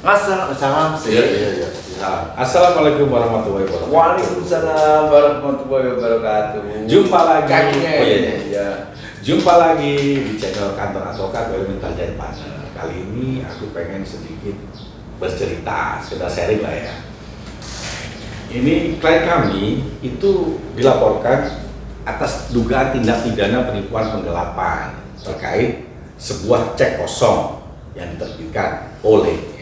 Salam sih. Iya. Assalamualaikum warahmatullahi wabarakatuh. Waalaikumsalam warahmatullahi wabarakatuh. Jumpa lagi. Kakinya Oh, iya. ya. Jumpa lagi di channel Kantor Advokat Welimintal dan Partner. Kali ini aku pengen sedikit bercerita, sekedar sharing lah ya. Ini klien kami itu dilaporkan atas dugaan tindak pidana penipuan penggelapan terkait sebuah cek kosong yang diterbitkan oleh.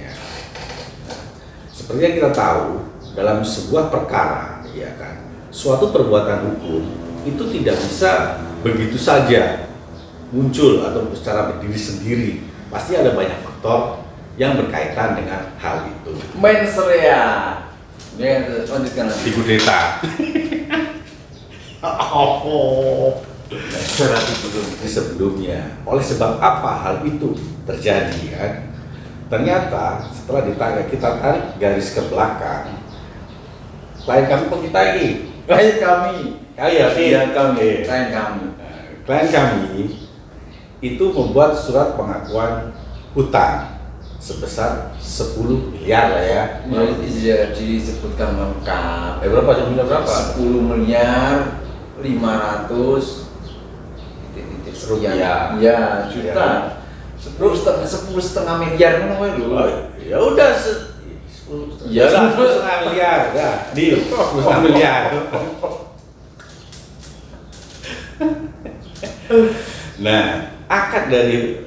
Seperti yang kita tahu, dalam sebuah perkara, ya kan, suatu perbuatan hukum itu tidak bisa begitu saja muncul atau secara berdiri sendiri. Pasti ada banyak faktor yang berkaitan dengan hal itu. Mensrea. Ya, lanjutkan lagi. Di kudeta. Sebelumnya. Oleh sebab apa hal itu terjadi, kan? Ternyata setelah kita tarik garis ke belakang, klien kami Klien kami. Klien kami itu membuat surat pengakuan hutang sebesar 10 miliar lah ya. Iya, disebutkan lengkap. Berapa? Jumlahnya berapa? 10 miliar 500 Rupiah. Ya, juta. 10,5 miliar kan apa itu? Ya udah 10 Ya, 10,5 miliar, ya, deal 10,5 miliar. Nah, akad dari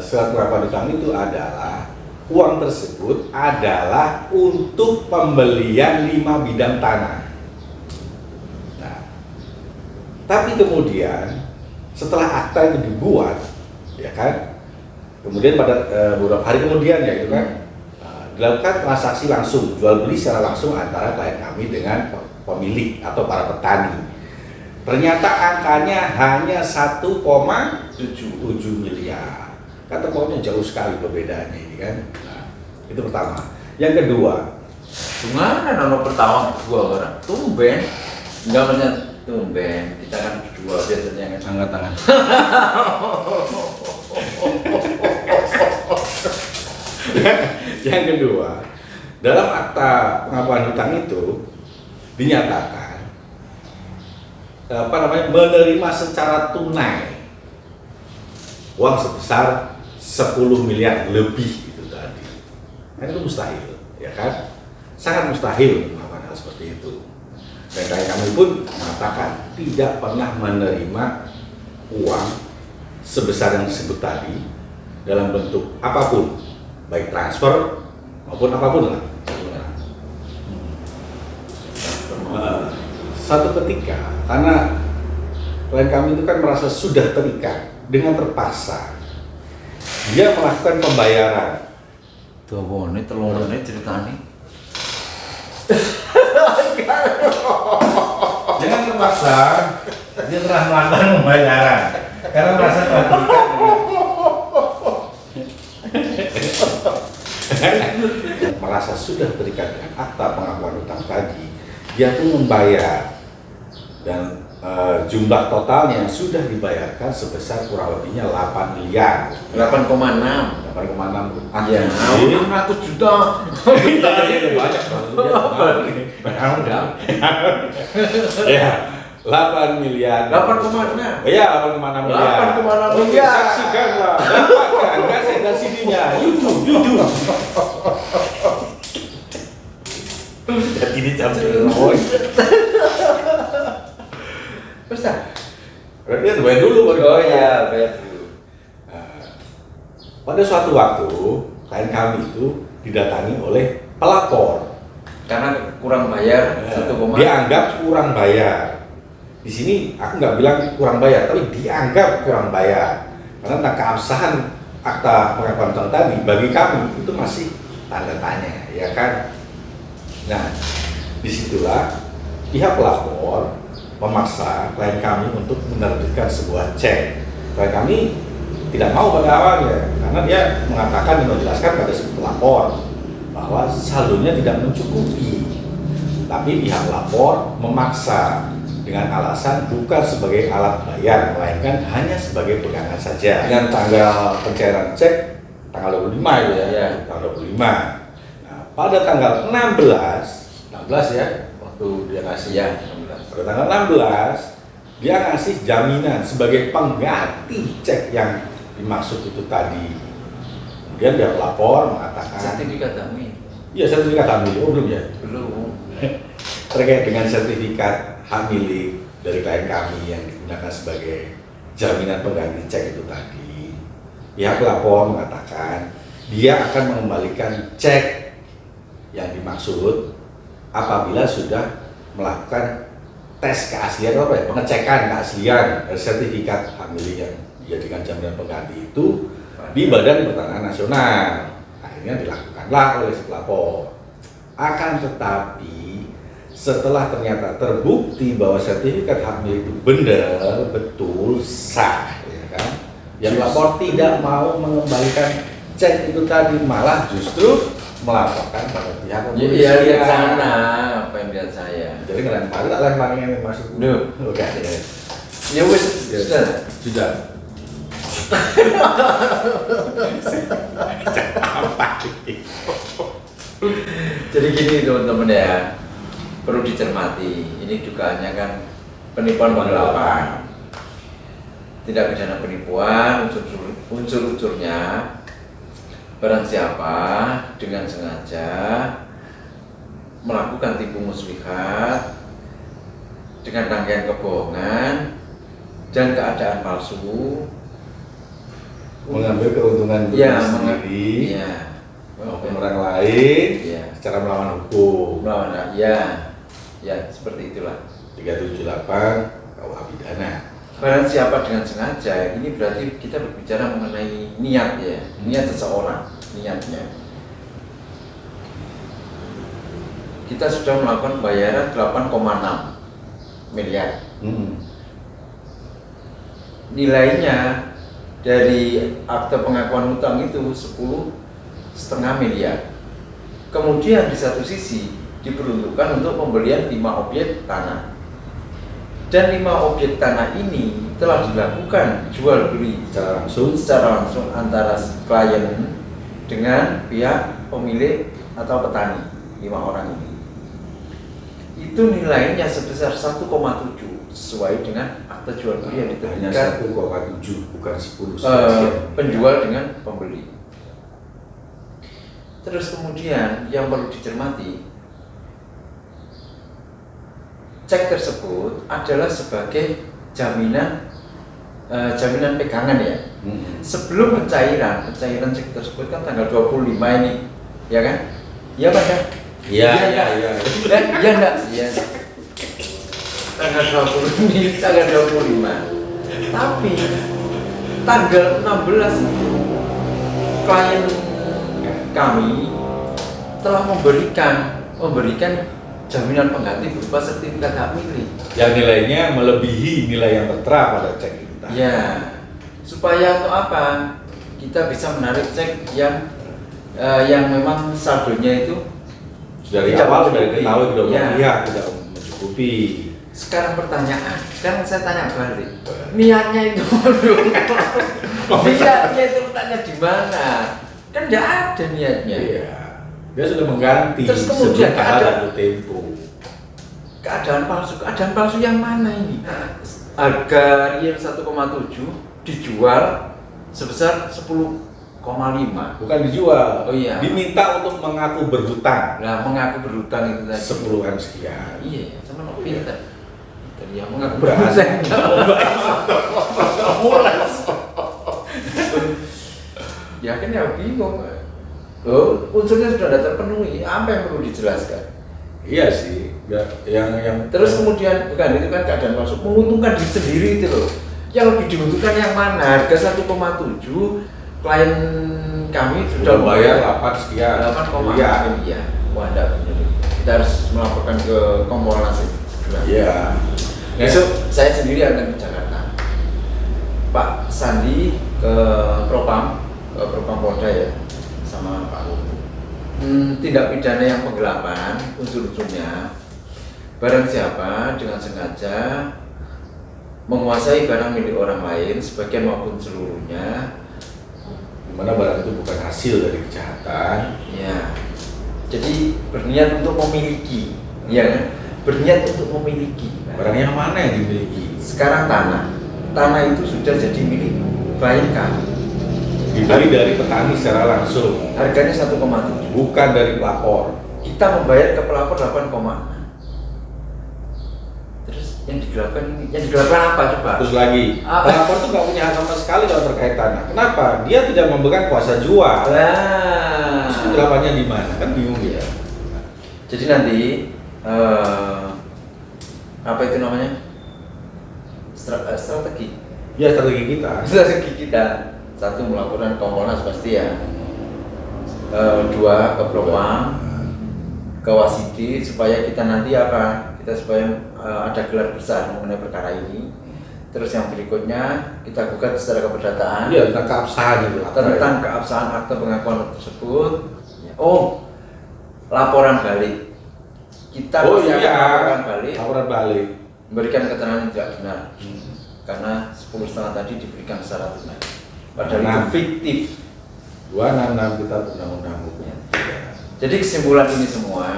surat pengakuan hutang itu adalah uang tersebut adalah untuk pembelian 5 bidang tanah. Nah, tapi kemudian setelah akta itu dibuat, ya kan, kemudian pada beberapa hari kemudian ya itu kan dilakukan transaksi langsung, jual beli secara langsung antara klien kami dengan pemilik atau para petani. Ternyata angkanya hanya 1,7 miliar. Kata pokoknya jauh sekali perbedaannya ini kan. Nah, itu pertama. Yang kedua, gimana nama pertama gua orang? Tumben. Enggak banyak tumben. Kita kan berdua biasanya kan. angkat tangan. Yang kedua, dalam akta pengakuan hutang itu dinyatakan menerima secara tunai uang sebesar 10 miliar lebih itu tadi. Kan itu mustahil, ya kan? Sangat mustahil melakukan hal seperti itu. Dan klien kami pun mengatakan tidak pernah menerima uang sebesar yang disebut tadi dalam bentuk apapun, baik transfer maupun apapun lah. Satu ketika, karena klien kami itu kan merasa sudah terikat dengan terpaksa, dia melakukan pembayaran. Tuh, ini telurnya ceritanya. Dengan terpaksa, dia telah melakukan pembayaran karena merasa telah terikat merasa sudah terikat dengan akta pengakuan hutang tadi, dia pun membayar dan jumlah totalnya sudah dibayarkan sebesar kurang lebihnya 8 miliar. 8,6. 8,6. Ya, 600 juta. Banyak banget. Ya, 8 miliar. 8,6. Iya, 8,6 miliar. 8,6 miliar. Saksikanlah, dapatkan kaset dan CD-nya. Jujur. Dan ini jam Ustaz. Berarti bayar dulu baru. Oh iya, bayar dulu. Pada suatu waktu, klien kami itu didatangi oleh pelapor. Karena kurang bayar 1,5. Dianggap kurang bayar. Di sini aku nggak bilang kurang bayar, tapi dianggap kurang bayar. Karena tentang keabsahan akta pengakuan hutang tadi bagi kami itu masih tanda tanya, ya kan? Nah, disitulah pihak pelapor memaksa klien kami untuk menerbitkan sebuah cek. Klien kami tidak mau pada awalnya karena dia mengatakan dan menjelaskan pada si pelapor bahwa saldonya tidak mencukupi. Tapi pihak pelapor memaksa dengan alasan bukan sebagai alat bayar, melainkan hanya sebagai pegangan saja. Dengan tanggal pencairan cek tanggal 25 itu ya, tanggal 25. pada tanggal 16 ya, waktu dia ngasih Iya, pada tanggal 16 dia ngasih jaminan sebagai pengganti cek yang dimaksud itu tadi. Kemudian dia pelapor mengatakan sertifikat kami iya sertifikat hak milik, belum ya? belum. Terkait dengan sertifikat hak milik dari klien kami yang digunakan sebagai jaminan pengganti cek itu tadi, pihak pelapor mengatakan dia akan mengembalikan cek yang dimaksud apabila sudah melakukan tes keaslian apa ya, pengecekan keaslian dari sertifikat hak milik yang dijadikan jaminan pengganti itu di Badan Pertanahan Nasional. Akhirnya dilakukanlah oleh si pelapor. Akan tetapi setelah ternyata terbukti bahwa sertifikat hak milik itu benar, betul, sah, ya kan? Yang pelapor tidak mau mengembalikan cek itu tadi, malah justru melaporkan pada pihak kepolisian. Iya, lihat sana, apa yang lihat saya. Jadi ngelempar, tak lemparin yang masuk. Duh. Oke. Ya wes, sudah. Sudah. Jadi gini teman-teman ya, perlu dicermati. Ini dugaannya kan penipuan penggelapan. Tidak pidana penipuan, unsur-unsurnya barang siapa dengan sengaja melakukan tipu muslihat dengan rangkaian kebohongan dan keadaan palsu, Mengambil keuntungan untuk ya, sendiri ya, maupun orang lain ya, secara melawan hukum. melawan, ya, seperti itulah. 378 KUH pidana. Barang siapa dengan sengaja, ini berarti kita berbicara mengenai niat ya, niat seseorang, niatnya. Kita sudah melakukan pembayaran 8,6 miliar. Nilainya dari akte pengakuan hutang itu 10,5 miliar. Kemudian di satu sisi diperuntukkan untuk pembelian 5 objek tanah. Dan 5 objek tanah ini telah dilakukan jual beli secara langsung antara klien dengan pihak pemilik atau petani, 5 orang ini. Itu nilainya sebesar 1,7 sesuai dengan akte jual beli yang Hanya diterbitkan 1,7 bukan 10 penjual dengan pembeli. Terus kemudian yang perlu dicermati, cek tersebut adalah sebagai jaminan pegangan ya. Sebelum pencairan cek tersebut kan tanggal 25 ini, ya kan? Iya Pak ya? Iya. Iya enggak? Iya. Tanggal 20 ini tanggal 25. Tapi tanggal 16 itu klien kami telah memberikan jaminan pengganti berupa sertifikat hak milik yang nilainya melebihi nilai yang tertera pada cek itu tadi. ya, supaya untuk apa? Kita bisa menarik cek yang memang saldonya itu Dari tidak awal sudah mencukupi. diketahui sudah Ya. pihak tidak mencukupi. Sekarang saya tanya balik, niatnya itu niatnya itu letaknya di mana? Kan tidak ada niatnya. Iya. Dia sudah mengganti Terus kemudian sebelum tanggal jatuh tempo. Keadaan palsu yang mana ini? Harga real 1,7 dijual sebesar 10,5. Bukan dijual. Oh iya. Diminta untuk mengaku berhutang. Nah, mengaku berhutang itu tadi. 10 M sekian. Iya, sama no pinter. Tadi yang mengaku Berhasil. Ya kan ya bingung. Oh, unsurnya sudah ada terpenuhi. Apa yang perlu dijelaskan? Iya sih. Ya, yang Terus kemudian bukan itu kan keadaan palsu menguntungkan diri sendiri itu loh. Yang lebih diuntungkan yang mana? Harga 1,7 klien kami sudah bayar 8 sekian. 8,6 Iya. miliar. Wah, enggak benar. Kita harus melaporkan ke Kompolnas segera. Iya. Besok saya sendiri akan ke Jakarta. Pak Sandi ke Propam Polda ya, sama Pak Luhut. Tindak pidana yang penggelapan unsur-unsurnya barang siapa dengan sengaja menguasai barang milik orang lain sebagian maupun seluruhnya, Dimana barang itu bukan hasil dari kejahatan, ya, Jadi berniat untuk memiliki, ya kan? Berniat untuk memiliki. Barang yang mana yang dimiliki? Sekarang tanah itu sudah jadi milik klien kami. Dibeli dari petani secara langsung, Harganya 1,7. bukan dari pelapor. Kita membayar ke pelapor 8,6. Terus yang digelapkan apa coba? Terus lagi, Apa? pelapor tuh nggak punya hak sama sekali kalau terkait tanah. Kenapa? Dia tidak memegang kuasa jual. Nah, Terus penggelapannya di mana? Kan bingung ya. jadi nanti apa itu namanya? Strategi. Ya strategi kita. Strategi kita. Satu, melakukan Kompolnas pasti ya. Dua, ke Propam, ke Wasidi, supaya kita nanti apa? Kita supaya ada gelar besar mengenai perkara ini. Terus yang berikutnya kita gugat secara keperdataan. Iya, tentang keabsahan itu. Tentang keabsahan akte pengakuan tersebut. Oh, laporan balik. Kita Oh pasti akan iya, laporan balik, laporan balik. memberikan keterangan yang tidak benar. Karena 10,5 tadi diberikan secara tunai. Padahal itu fiktif. 266 kita undang-undang hukum. Jadi kesimpulan ini semua,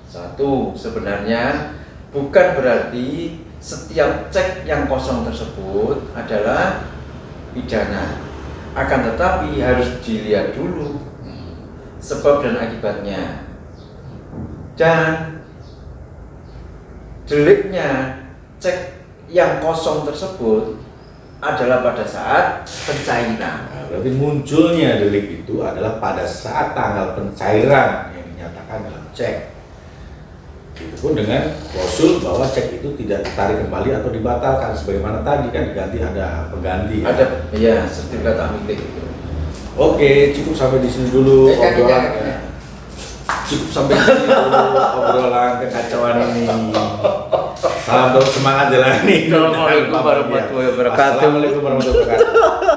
satu, sebenarnya bukan berarti setiap cek yang kosong tersebut adalah pidana. Akan tetapi harus dilihat dulu sebab dan akibatnya. Dan deliknya cek yang kosong tersebut adalah pada saat pencairan. Nah, berarti munculnya delik itu adalah pada saat tanggal pencairan yang dinyatakan dalam cek. Itu pun dengan klausul bahwa cek itu tidak ditarik kembali atau dibatalkan, sebagaimana tadi kan diganti ada pengganti. Ada, ya, sertifikat amitik itu. Oke, cukup sampai di sini dulu obrolan. kakinya. Cukup sampai di sini dulu obrolan kekacauan ini. Salam semangat jalani. Assalamualaikum warahmatullahi wabarakatuh. Assalamualaikum warahmatullahi wabarakatuh.